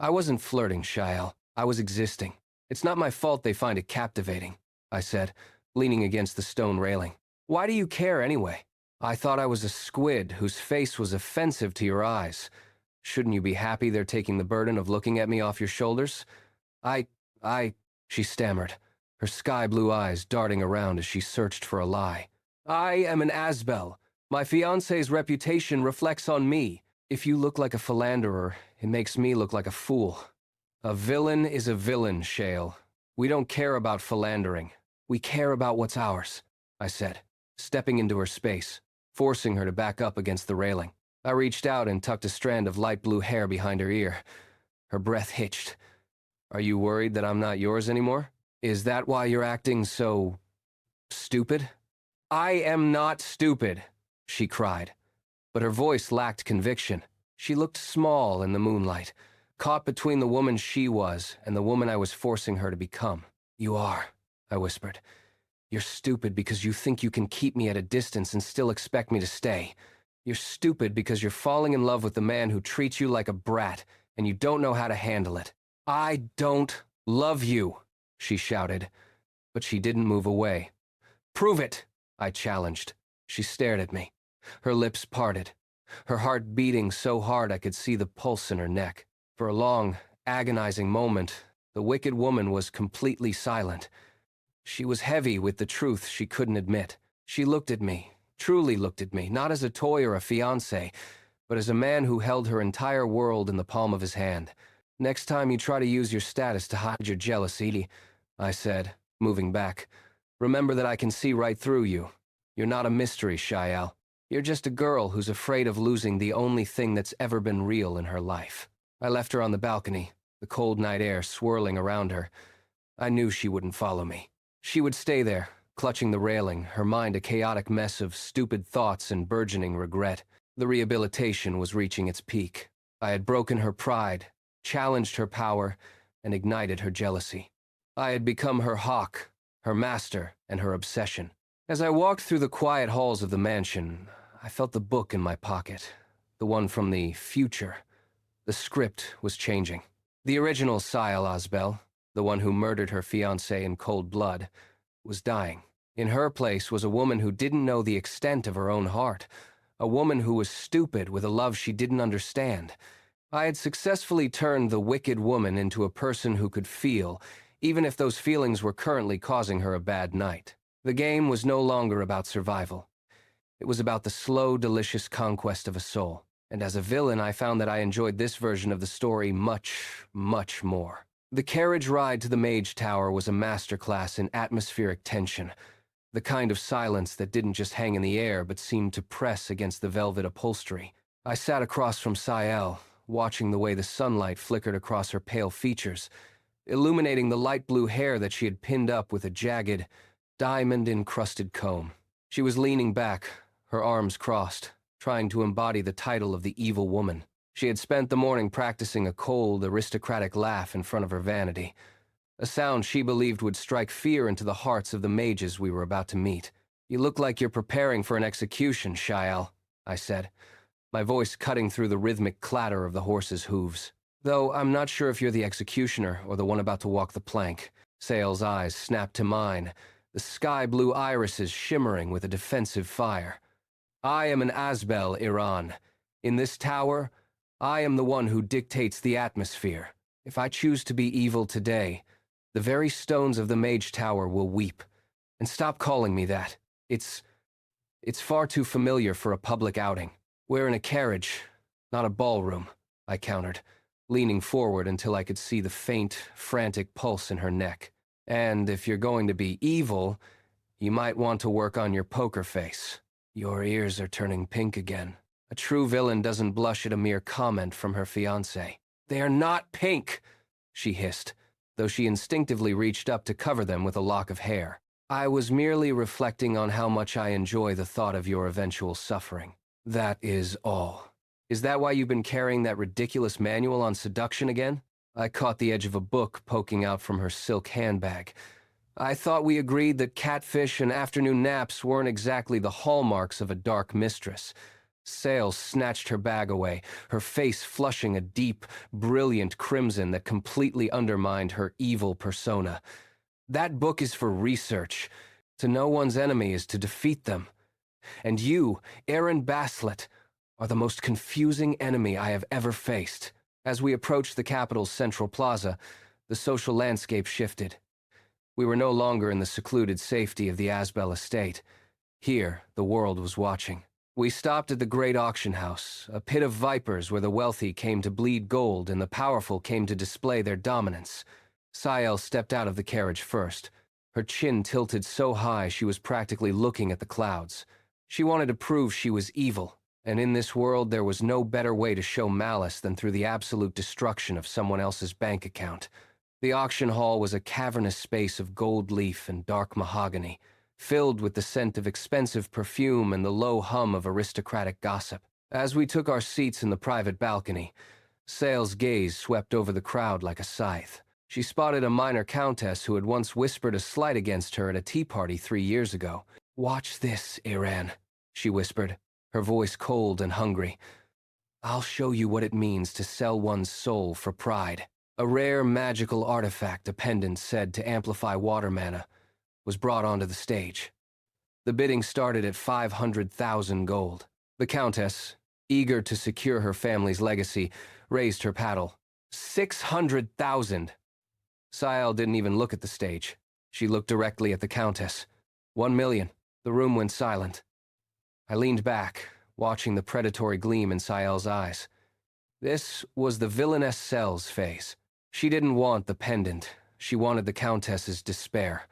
I wasn't flirting, Shael. I was existing. It's not my fault they find it captivating, I said, leaning against the stone railing. Why do you care anyway? I thought I was a squid whose face was offensive to your eyes. Shouldn't you be happy they're taking the burden of looking at me off your shoulders? I, she stammered, her sky-blue eyes darting around as she searched for a lie. I am an Asbel. My fiancé's reputation reflects on me. If you look like a philanderer, it makes me look like a fool. A villain is a villain, Shale. We don't care about philandering. We care about what's ours, I said, stepping into her space, forcing her to back up against the railing. I reached out and tucked a strand of light blue hair behind her ear. Her breath hitched. Are you worried that I'm not yours anymore? Is that why you're acting so stupid? I am not stupid, she cried, but her voice lacked conviction. She looked small in the moonlight, caught between the woman she was and the woman I was forcing her to become. You are, I whispered. You're stupid because you think you can keep me at a distance and still expect me to stay. You're stupid because you're falling in love with the man who treats you like a brat and you don't know how to handle it. I don't love you, she shouted, but she didn't move away. Prove it, I challenged. She stared at me, her lips parted, her heart beating so hard I could see the pulse in her neck. For a long, agonizing moment, the wicked woman was completely silent. She was heavy with the truth she couldn't admit. She looked at me, truly looked at me, not as a toy or a fiancé, but as a man who held her entire world in the palm of his hand. Next time you try to use your status to hide your jealousy, I said, moving back, remember that I can see right through you. You're not a mystery, Shael. You're just a girl who's afraid of losing the only thing that's ever been real in her life. I left her on the balcony, the cold night air swirling around her. I knew she wouldn't follow me. She would stay there, clutching the railing, her mind a chaotic mess of stupid thoughts and burgeoning regret. The rehabilitation was reaching its peak. I had broken her pride, challenged her power, and ignited her jealousy. I had become her hawk, her master, and her obsession. As I walked through the quiet halls of the mansion, I felt the book in my pocket, the one from the future. The script was changing. The original Sael Asbel, the one who murdered her fiancé in cold blood, was dying. In her place was a woman who didn't know the extent of her own heart, a woman who was stupid with a love she didn't understand. I had successfully turned the wicked woman into a person who could feel, even if those feelings were currently causing her a bad night. The game was no longer about survival. It was about the slow, delicious conquest of a soul. And as a villain, I found that I enjoyed this version of the story much, much more. The carriage ride to the Mage Tower was a masterclass in atmospheric tension, the kind of silence that didn't just hang in the air but seemed to press against the velvet upholstery. I sat across from Sael, watching the way the sunlight flickered across her pale features, illuminating the light blue hair that she had pinned up with a jagged, diamond-encrusted comb. She was leaning back, her arms crossed, trying to embody the title of the evil woman. She had spent the morning practicing a cold, aristocratic laugh in front of her vanity, a sound she believed would strike fear into the hearts of the mages we were about to meet. You look like you're preparing for an execution, Shael, I said, my voice cutting through the rhythmic clatter of the horse's hooves. Though I'm not sure if you're the executioner or the one about to walk the plank. Sael's eyes snapped to mine, the sky-blue irises shimmering with a defensive fire. I am an Asbel, Iran. In this tower, I am the one who dictates the atmosphere. If I choose to be evil today, the very stones of the Mage Tower will weep. And stop calling me that. It's far too familiar for a public outing. We're in a carriage, not a ballroom, I countered, leaning forward until I could see the faint, frantic pulse in her neck. And if you're going to be evil, you might want to work on your poker face. Your ears are turning pink again. A true villain doesn't blush at a mere comment from her fiancé. They are not pink, she hissed, though she instinctively reached up to cover them with a lock of hair. I was merely reflecting on how much I enjoy the thought of your eventual suffering. That is all. Is that why you've been carrying that ridiculous manual on seduction again? I caught the edge of a book poking out from her silk handbag. I thought we agreed that catfish and afternoon naps weren't exactly the hallmarks of a dark mistress. Sale snatched her bag away, her face flushing a deep, brilliant crimson that completely undermined her evil persona. That book is for research. To know one's enemy is to defeat them. And you, Aaron Baslet, are the most confusing enemy I have ever faced. As we approached the capital's central plaza, the social landscape shifted. We were no longer in the secluded safety of the Asbel estate. Here, the world was watching. We stopped at the great auction house, a pit of vipers where the wealthy came to bleed gold and the powerful came to display their dominance. Sael stepped out of the carriage first. Her chin tilted so high she was practically looking at the clouds. She wanted to prove she was evil, and in this world there was no better way to show malice than through the absolute destruction of someone else's bank account. The auction hall was a cavernous space of gold leaf and dark mahogany, filled with the scent of expensive perfume and the low hum of aristocratic gossip. As we took our seats in the private balcony, Sale's gaze swept over the crowd like a scythe. She spotted a minor countess who had once whispered a slight against her at a tea party 3 years ago. "Watch this, Iran," she whispered, her voice cold and hungry. "I'll show you what it means to sell one's soul for pride." A rare magical artifact, a pendant said to amplify water mana, was brought onto the stage. The bidding started at 500,000 gold. The countess, eager to secure her family's legacy, raised her paddle. 600,000! Sael didn't even look at the stage. She looked directly at the countess. 1 million. The room went silent. I leaned back, watching the predatory gleam in Sael's eyes. This was the Villainess Sells phase. She didn't want the pendant. She wanted the countess's despair.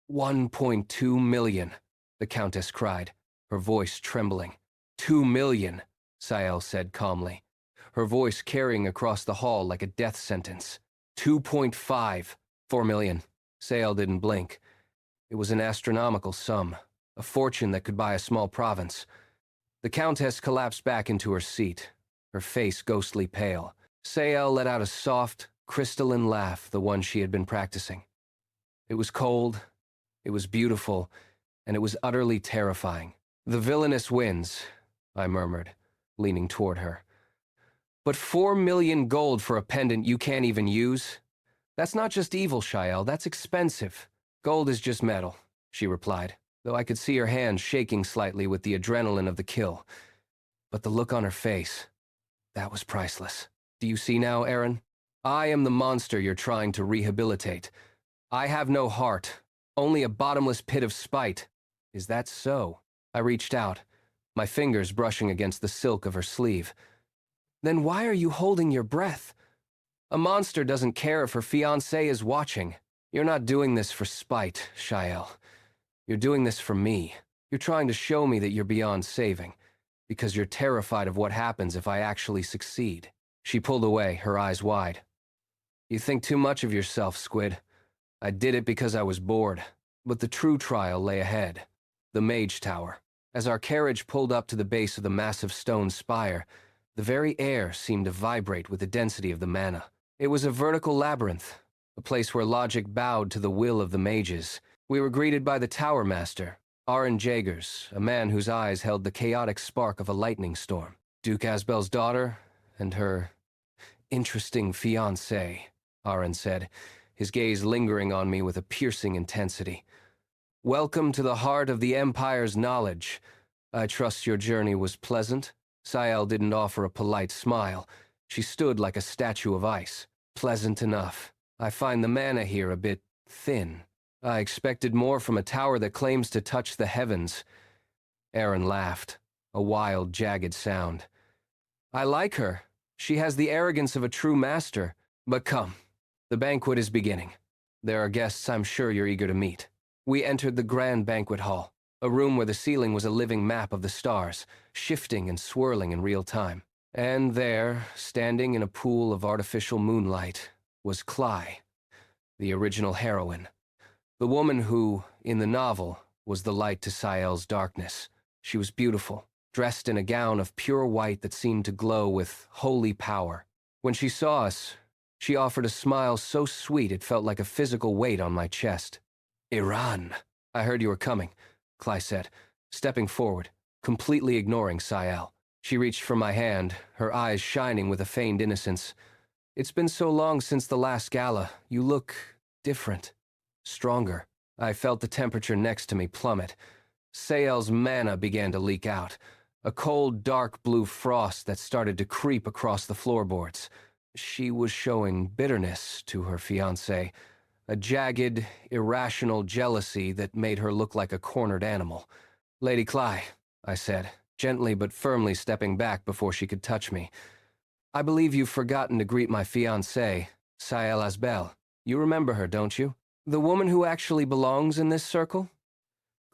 1.2 million, the countess cried, her voice trembling. 2 million, Sael said calmly, her voice carrying across the hall like a death sentence. 2.5, 4 million. Sael didn't blink. It was an astronomical sum, a fortune that could buy a small province. The countess collapsed back into her seat, her face ghostly pale. Sael let out a soft, crystalline laugh, the one she had been practicing. It was cold, it was beautiful, and it was utterly terrifying. "The villainess wins," I murmured, leaning toward her. "But 4 million gold for a pendant you can't even use? That's not just evil, Shael, that's expensive. Gold is just metal," she replied, though I could see her hands shaking slightly with the adrenaline of the kill. But the look on her face, that was priceless. "Do you see now, Aaron? I am the monster you're trying to rehabilitate. I have no heart, only a bottomless pit of spite. Is that so?" I reached out, my fingers brushing against the silk of her sleeve. "Then why are you holding your breath? A monster doesn't care if her fiancé is watching. You're not doing this for spite, Shael. You're doing this for me. You're trying to show me that you're beyond saving, because you're terrified of what happens if I actually succeed." She pulled away, her eyes wide. "You think too much of yourself, Squid. I did it because I was bored, but the true trial lay ahead. The Mage Tower. As our carriage pulled up to the base of the massive stone spire, the very air seemed to vibrate with the density of the mana. It was a vertical labyrinth, a place where logic bowed to the will of the mages. We were greeted by the Tower Master, Aaron Jagers, a man whose eyes held the chaotic spark of a lightning storm. Duke Asbel's daughter, and her interesting fiancé, Aaron said, his gaze lingering on me with a piercing intensity. "Welcome to the heart of the Empire's knowledge. I trust your journey was pleasant." Sael didn't offer a polite smile. She stood like a statue of ice. "Pleasant enough. I find the mana here a bit thin. I expected more from a tower that claims to touch the heavens." Aaron laughed, a wild, jagged sound. "I like her. She has the arrogance of a true master. But come, the banquet is beginning. There are guests I'm sure you're eager to meet." We entered the grand banquet hall, a room where the ceiling was a living map of the stars, shifting and swirling in real time. And there, standing in a pool of artificial moonlight, was Cly, the original heroine. The woman who, in the novel, was the light to Sael's darkness. She was beautiful, dressed in a gown of pure white that seemed to glow with holy power. When she saw us, she offered a smile so sweet it felt like a physical weight on my chest. "Iran." "I heard you were coming," Cly said, stepping forward, completely ignoring Sael. She reached for my hand, her eyes shining with a feigned innocence. "It's been so long since the last gala. You look different. Stronger." I felt the temperature next to me plummet. Sael's mana began to leak out, a cold, dark blue frost that started to creep across the floorboards. She was showing bitterness to her fiancé, a jagged, irrational jealousy that made her look like a cornered animal. "Lady Cly," I said, gently but firmly stepping back before she could touch me. "I believe you've forgotten to greet my fiancée, Sael Asbel. You remember her, don't you? The woman who actually belongs in this circle?"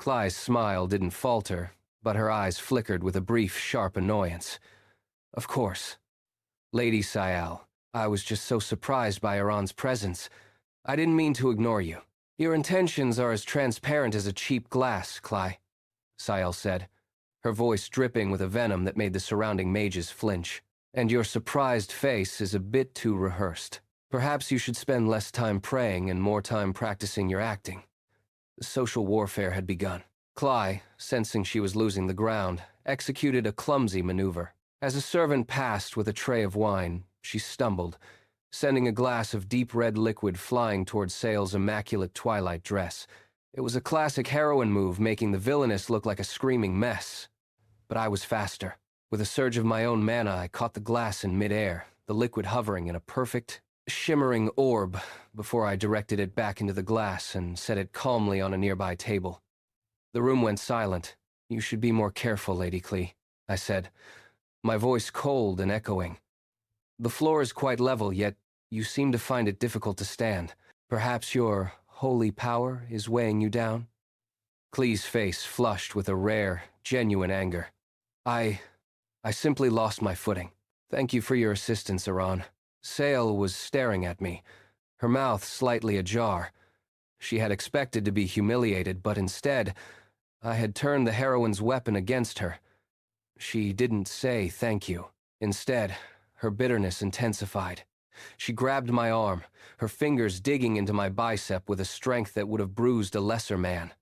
Cly's smile didn't falter, but her eyes flickered with a brief, sharp annoyance. "Of course. Lady Sael, I was just so surprised by Iran's presence. I didn't mean to ignore you. Your intentions are as transparent as a cheap glass, Cly," Sael said, her voice dripping with a venom that made the surrounding mages flinch. "And your surprised face is a bit too rehearsed. Perhaps you should spend less time praying and more time practicing your acting." The social warfare had begun. Cly, sensing she was losing the ground, executed a clumsy maneuver. As a servant passed with a tray of wine, she stumbled, sending a glass of deep red liquid flying toward Sael's immaculate twilight dress. It was a classic heroine move, making the Villainess look like a screaming mess. But I was faster. With a surge of my own mana, I caught the glass in midair, the liquid hovering in a perfect, shimmering orb before I directed it back into the glass and set it calmly on a nearby table. The room went silent. "You should be more careful, Lady Cly," I said, my voice cold and echoing. "The floor is quite level, yet you seem to find it difficult to stand. Perhaps your holy power is weighing you down?" Cly's face flushed with a rare, genuine anger. I simply lost my footing. Thank you for your assistance, Iran." Sael was staring at me, her mouth slightly ajar. She had expected to be humiliated, but instead, I had turned the heroine's weapon against her. She didn't say thank you. Instead, her bitterness intensified. She grabbed my arm, her fingers digging into my bicep with a strength that would have bruised a lesser man.